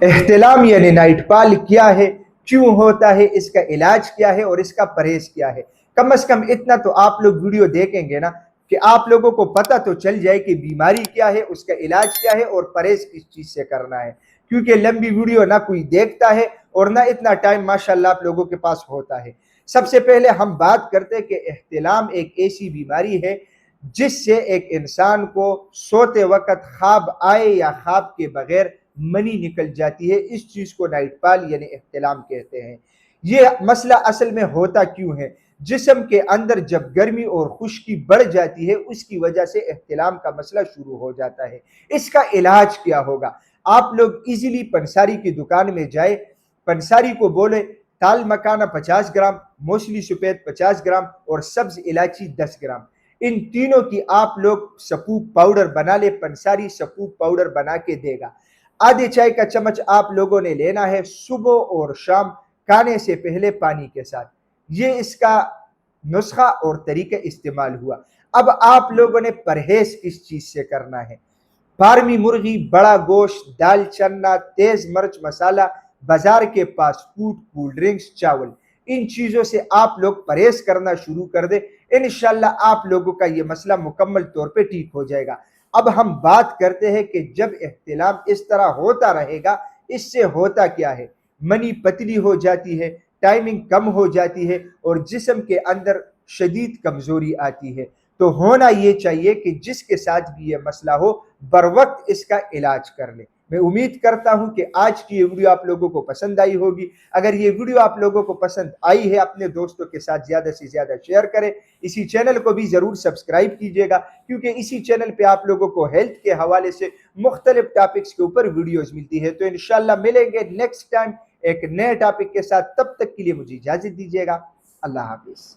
احتلام یعنی نائٹ پال کیا ہے، کیوں ہوتا ہے، اس کا علاج کیا ہے اور اس کا پرہیز کیا ہے۔ کم از کم اتنا تو آپ لوگ ویڈیو دیکھیں گے نا کہ آپ لوگوں کو پتہ تو چل جائے کہ بیماری کیا ہے، اس کا علاج کیا ہے اور پرہیز کس چیز سے کرنا ہے، کیونکہ لمبی ویڈیو نہ کوئی دیکھتا ہے اور نہ اتنا ٹائم ماشاءاللہ آپ لوگوں کے پاس ہوتا ہے۔ سب سے پہلے ہم بات کرتے ہیں کہ احتلام ایک ایسی بیماری ہے جس سے ایک انسان کو سوتے وقت خواب آئے یا خواب کے بغیر منی نکل جاتی ہے، اس چیز کو نائٹ پال یعنی احتلام کہتے ہیں۔ یہ مسئلہ اصل میں ہوتا کیوں ہے؟ جسم کے اندر جب گرمی اور خشکی بڑھ جاتی ہے اس کی وجہ سے احتلام کا مسئلہ شروع ہو جاتا ہے۔ اس کا علاج کیا ہوگا؟ آپ لوگ ایزیلی پنساری کی دکان میں جائے، پنساری کو بولے تال مکانا 50 گرام، موسلی سفید 50 گرام اور سبز الائچی 10 گرام، ان تینوں کی آپ لوگ سپوپ پاؤڈر بنا لے۔ پنساری سپوپ پاؤڈر بنا کے دے گا۔ آدھے چائے کا چمچ آپ لوگوں نے لینا ہے صبح اور شام کھانے سے پہلے پانی کے ساتھ۔ یہ اس کا نسخہ اور طریقہ استعمال ہوا۔ اب آپ لوگوں نے پرہیز کس چیز سے کرنا ہے؟ فارمی مرغی، بڑا گوشت، دال چنا، تیز مرچ مسالہ، بازار کے فاسٹ فوڈ، کول ڈرنکس، چاول، ان چیزوں سے آپ لوگ پرہیز کرنا شروع کر دیں۔ انشاءاللہ آپ لوگوں کا یہ مسئلہ مکمل طور پہ ٹھیک ہو جائے گا۔ اب ہم بات کرتے ہیں کہ جب احتلام اس طرح ہوتا رہے گا اس سے ہوتا کیا ہے؟ منی پتلی ہو جاتی ہے، ٹائمنگ کم ہو جاتی ہے اور جسم کے اندر شدید کمزوری آتی ہے۔ تو ہونا یہ چاہیے کہ جس کے ساتھ بھی یہ مسئلہ ہو بر وقت اس کا علاج کر لے۔ میں امید کرتا ہوں کہ آج کی یہ ویڈیو آپ لوگوں کو پسند آئی ہوگی۔ اگر یہ ویڈیو آپ لوگوں کو پسند آئی ہے اپنے دوستوں کے ساتھ زیادہ سے زیادہ شیئر کریں۔ اسی چینل کو بھی ضرور سبسکرائب کیجئے گا کیونکہ اسی چینل پہ آپ لوگوں کو ہیلتھ کے حوالے سے مختلف ٹاپکس کے اوپر ویڈیوز ملتی ہے۔ تو انشاءاللہ ملیں گے نیکسٹ ٹائم ایک نئے ٹاپک کے ساتھ، تب تک کے لیے مجھے اجازت دیجیے گا۔ اللہ حافظ۔